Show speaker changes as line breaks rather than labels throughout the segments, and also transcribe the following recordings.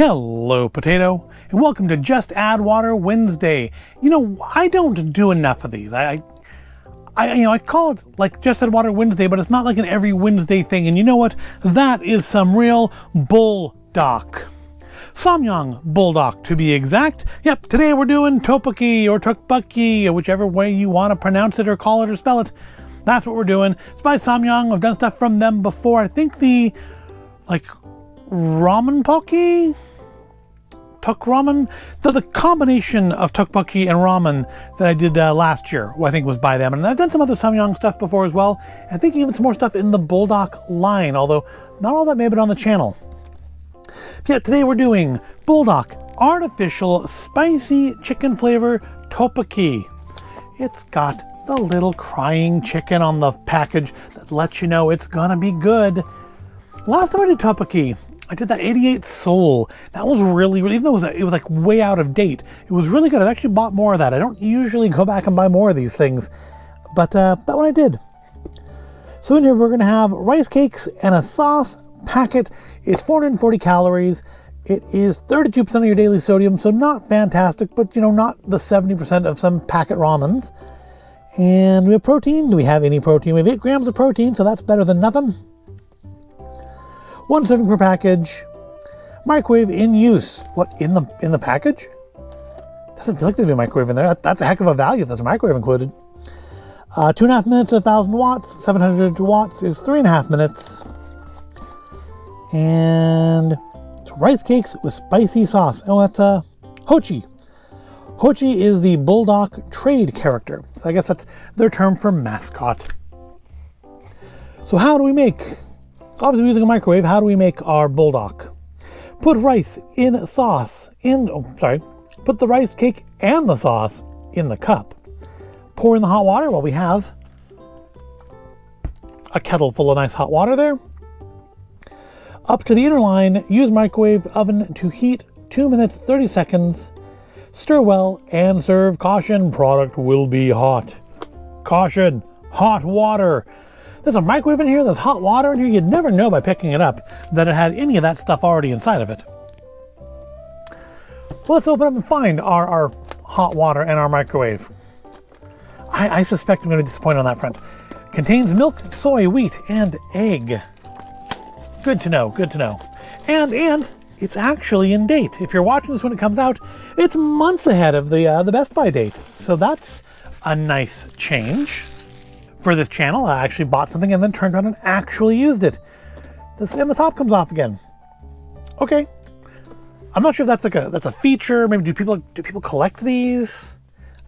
Hello, Potato, and welcome to Just Add Water Wednesday. You know, I don't do enough of these. I call it like Just Add Water Wednesday, but it's not like an every Wednesday thing. And you know what? That is some real Buldak. Samyang Buldak, to be exact. Yep, today we're doing Topokki or Tteokbokki, whichever way you want to pronounce it or call it or spell it. That's what we're doing. It's by Samyang. I've done stuff from them before. I think the, ramen pocky? Tuk ramen? The combination of tteokbokki and ramen that I did last year, I think was by them. And I've done some other Samyang stuff before as well. I think even some more stuff in the Buldak line, although not all that may have been on the channel. Yeah, today we're doing Buldak Artificial Spicy Chicken Flavor Topokki. It's got the little crying chicken on the package that lets you know it's gonna be good. Last time I did Topokki, I did that 88 Soul. That was really, even though it was like way out of date, it was really good. I've actually bought more of that. I don't usually go back and buy more of these things, but that one I did. So in here we're gonna have rice cakes and a sauce packet. It's 440 calories. It is 32% of your daily sodium, so not fantastic, but not the 70% of some packet ramens. And we have protein. Do we have any protein? We have 8 grams of protein, so that's better than nothing. 1 serving per package. Microwave in use. What, in the package? Doesn't feel like there'd be a microwave in there. That's a heck of a value if there's a microwave included. 2.5 minutes at 1,000 watts. 700 watts is 3.5 minutes. And it's rice cakes with spicy sauce. Oh, that's Hochi. Hochi is the Buldak trade character. So I guess that's their term for mascot. So how do we make, obviously using a microwave, how do we make our Buldak? Put rice in sauce put the rice cake and the sauce in the cup. Pour in the hot water. Well, we have a kettle full of nice hot water there. Up to the inner line, use microwave oven to heat 2 minutes 30 seconds. Stir well and serve. Caution, product will be hot. Caution, hot water. There's a microwave in here, there's hot water in here. You'd never know by picking it up that it had any of that stuff already inside of it. Well, let's open up and find our hot water and our microwave. I suspect I'm going to be disappointed on that front. Contains milk, soy, wheat, and egg. Good to know, good to know. And it's actually in date. If you're watching this when it comes out, it's months ahead of the Best Buy date. So that's a nice change for this channel. I actually bought something and then turned around and actually used it. And the top comes off again. Okay. I'm not sure if that's a feature. Maybe do people collect these?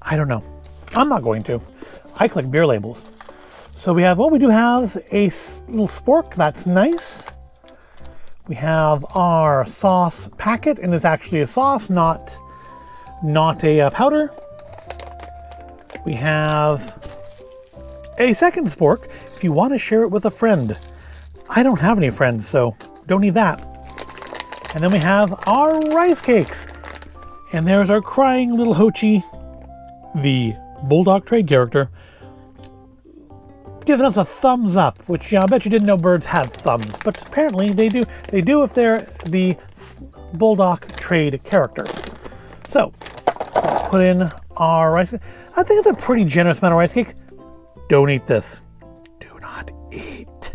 I don't know. I'm not going to. I collect beer labels. So we do have a little spork. That's nice. We have our sauce packet, and it's actually a sauce, not a powder. We have a second spork if you want to share it with a friend. I don't have any friends, so don't need that. And then we have our rice cakes. And there's our crying little Hochi, the Buldak trade character, giving us a thumbs up, which I bet you didn't know birds had thumbs, but apparently they do. They do if they're the Buldak trade character. So, put in our rice cake. I think it's a pretty generous amount of rice cake. Don't eat this. Do not eat.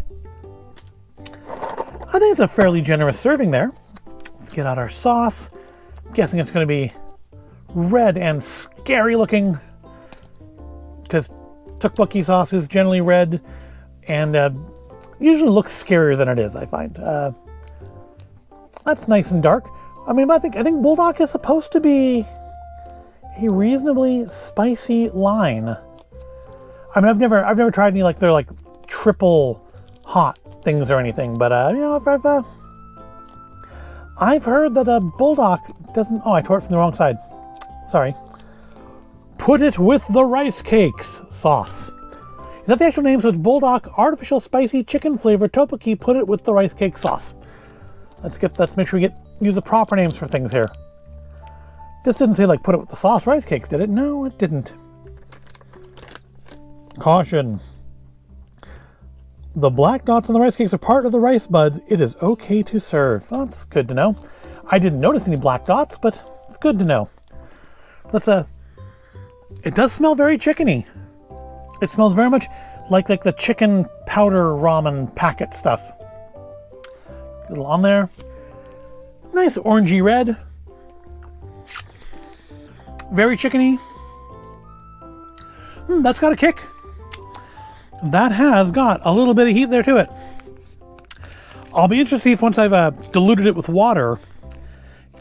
I think it's a fairly generous serving there. Let's get out our sauce. I'm guessing it's going to be red and scary looking, because tteokbokki sauce is generally red and usually looks scarier than it is, I find. That's nice and dark. I mean, I think Buldak is supposed to be a reasonably spicy line. I mean, I've never tried any their triple hot things or anything, but I've heard that a Buldak doesn't. Oh, I tore it from the wrong side. Sorry. Put it with the rice cakes sauce. Is that the actual name? So it's Buldak Artificial Spicy Chicken Flavor Topokki. Put it with the rice cake sauce. Let's make sure we use the proper names for things here. This didn't say put it with the sauce rice cakes, did it? No, it didn't. Caution. The black dots on the rice cakes are part of the rice buds. It is okay to serve. Well, that's good to know. I didn't notice any black dots, but it's good to know. Let's it does smell very chickeny. It smells very much like the chicken powder ramen packet stuff. A little on there. Nice orangey red. Very chickeny. That's got a kick. That has got a little bit of heat there to it. I'll be interested to see if once I've diluted it with water,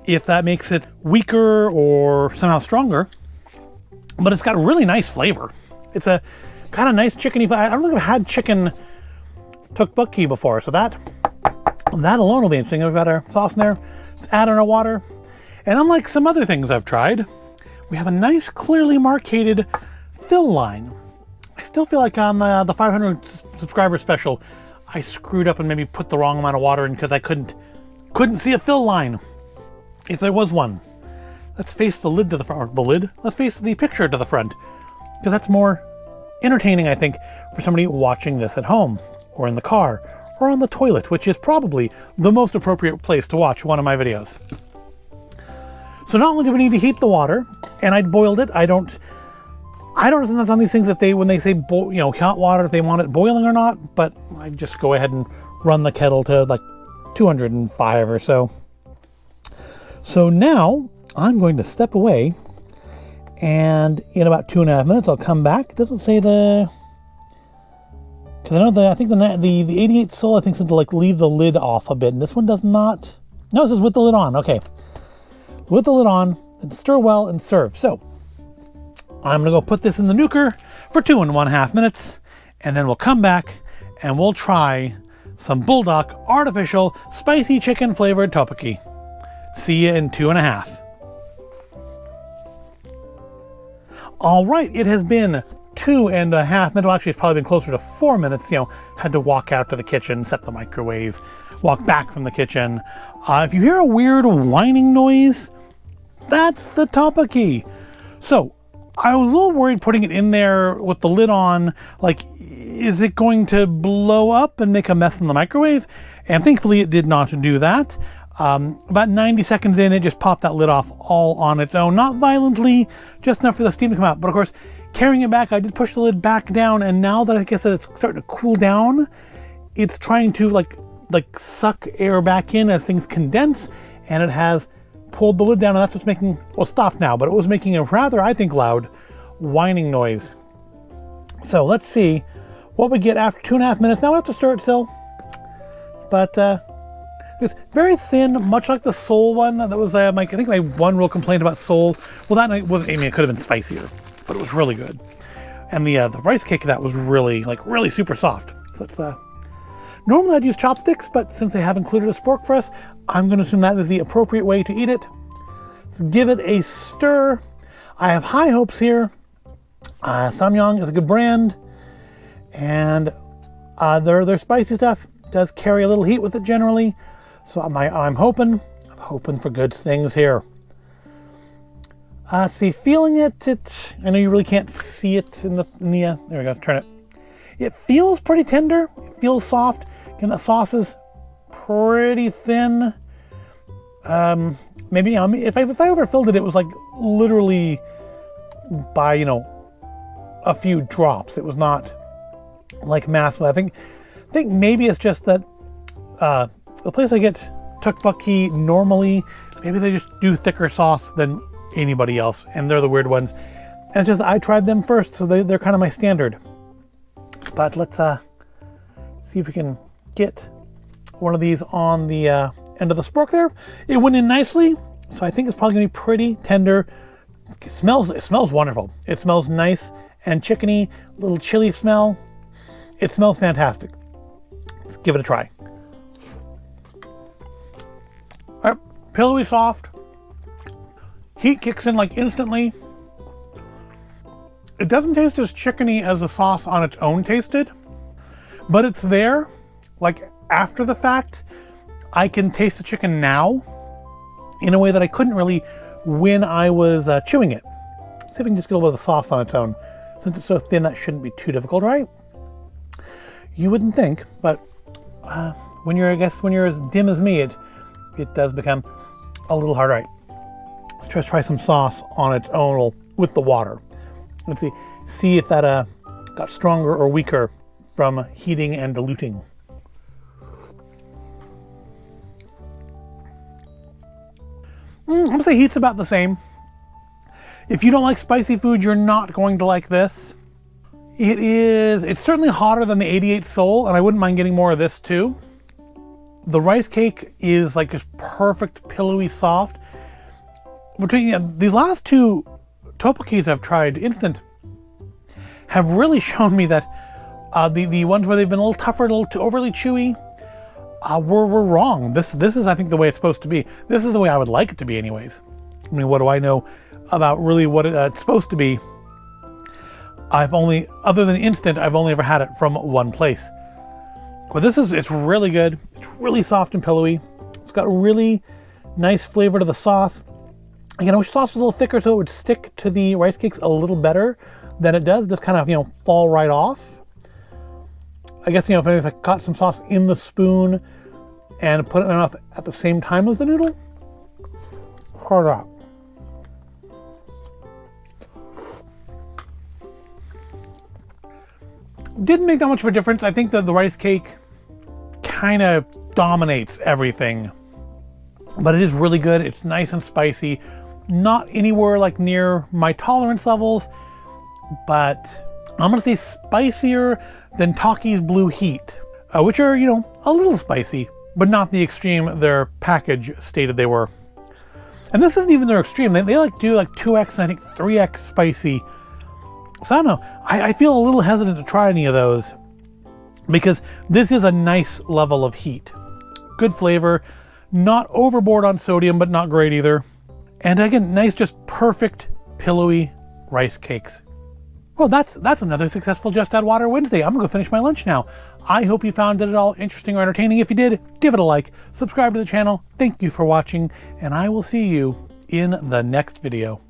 if that makes it weaker or somehow stronger. But it's got really nice flavor. It's a kind of nice chickeny flavor. I don't think I've had chicken tteokbokki before, so that alone will be interesting. We've got our sauce in there. Let's add in our water. And unlike some other things I've tried, we have a nice, clearly marcated fill line. I still feel like on the 500 subscriber special, I screwed up and maybe put the wrong amount of water in because I couldn't see a fill line, if there was one. Let's face the lid to the front, let's face the picture to the front, because that's more entertaining, I think, for somebody watching this at home, or in the car, or on the toilet, which is probably the most appropriate place to watch one of my videos. So not only do we need to heat the water, and I boiled it, I don't sometimes on these things if when they say hot water, if they want it boiling or not, but I just go ahead and run the kettle to like 205 or so. So now I'm going to step away, and in about 2.5 minutes I'll come back. It doesn't say because I know I think the 88 Soul I think said to like leave the lid off a bit, and this one does not. No, it says with the lid on. Okay, with the lid on, and stir well and serve. So I'm gonna go put this in the nuker for 2.5 minutes, and then we'll come back and we'll try some Buldak artificial spicy chicken flavored tteokbokki. See you in 2.5. All right, it has been 2.5 minutes. Well, actually, it's probably been closer to 4 minutes. Had to walk out to the kitchen, set the microwave, walk back from the kitchen. If you hear a weird whining noise, that's the tteokbokki. So I was a little worried putting it in there with the lid on. Like, is it going to blow up and make a mess in the microwave? And thankfully, it did not do that. About 90 seconds in, it just popped that lid off all on its own. Not violently, just enough for the steam to come out. But of course, carrying it back, I did push the lid back down, and now that I guess that it's starting to cool down, it's trying to like suck air back in as things condense, and it has pulled the lid down, and that's what's making, well, stopped now, but it was making a rather, I think, loud whining noise. So let's see what we get after 2.5 minutes. Now I have to stir it still, but it's very thin, much like the Soul one. That was I think my one real complaint about Soul. Well, that night wasn't. I mean, it could have been spicier, but it was really good. And the rice cake of that was really super soft. So it's, normally I'd use chopsticks, but since they have included a spork for us, I'm going to assume that is the appropriate way to eat it. So give it a stir. I have high hopes here. Samyang is a good brand, and their spicy stuff does carry a little heat with it generally. So I'm hoping for good things here. See, feeling it. I know you really can't see it in the. There we go. Turn it. It feels pretty tender. It feels soft. Again, the sauce is pretty thin. Maybe if I overfilled it, it was like literally by a few drops. It was not like massive. I think maybe it's just that the place I get tteokbokki normally, maybe they just do thicker sauce than anybody else, and they're the weird ones. And it's just that I tried them first, so they're kind of my standard. But let's see if we can get one of these on the end of the spork there. It went in nicely, so I think it's probably gonna be pretty tender. It smells wonderful. It smells nice and chickeny, a little chili smell. It smells fantastic. Let's give it a try. All right, pillowy soft. Heat kicks in like instantly. It doesn't taste as chickeny as the sauce on its own tasted, but it's there. Like after the fact, I can taste the chicken now in a way that I couldn't really when I was chewing it. See if I can just get a little bit of the sauce on its own. Since it's so thin, that shouldn't be too difficult, right? You wouldn't think, but when you're as dim as me, it does become a little hard. All right, let's just try some sauce on its own with the water. Let's see if that got stronger or weaker from heating and diluting. I'm gonna say heat's about the same. If you don't like spicy food, you're not going to like this. It's certainly hotter than the 88 Seoul, and I wouldn't mind getting more of this too. The rice cake is like just perfect, pillowy, soft. Between these last two tteokbokkis I've tried, instant, have really shown me that the ones where they've been a little tougher, a little too overly chewy, were wrong. This is, I think, the way it's supposed to be. This is the way I would like it to be anyways. I mean, what do I know about really what it's supposed to be? Other than instant, I've only ever had it from one place. But it's really good. It's really soft and pillowy. It's got a really nice flavor to the sauce. Again, I wish the sauce was a little thicker so it would stick to the rice cakes a little better than it does. Just kind of, fall right off. I guess, if I caught some sauce in the spoon and put it in my mouth at the same time as the noodle, try that. Didn't make that much of a difference. I think that the rice cake kind of dominates everything, but it is really good. It's nice and spicy, not anywhere like near my tolerance levels, but I'm gonna say spicier than Takki's Blue Heat, which are, a little spicy, but not the extreme their package stated they were. And this isn't even their extreme. They do 2x and I think 3x spicy. So I don't know, I feel a little hesitant to try any of those because this is a nice level of heat. Good flavor, not overboard on sodium, but not great either. And again, nice, just perfect, pillowy rice cakes. Well, that's another successful Just Add Water Wednesday. I'm gonna go finish my lunch now. I hope you found it all interesting or entertaining. If you did, give it a like, subscribe to the channel. Thank you for watching, and I will see you in the next video.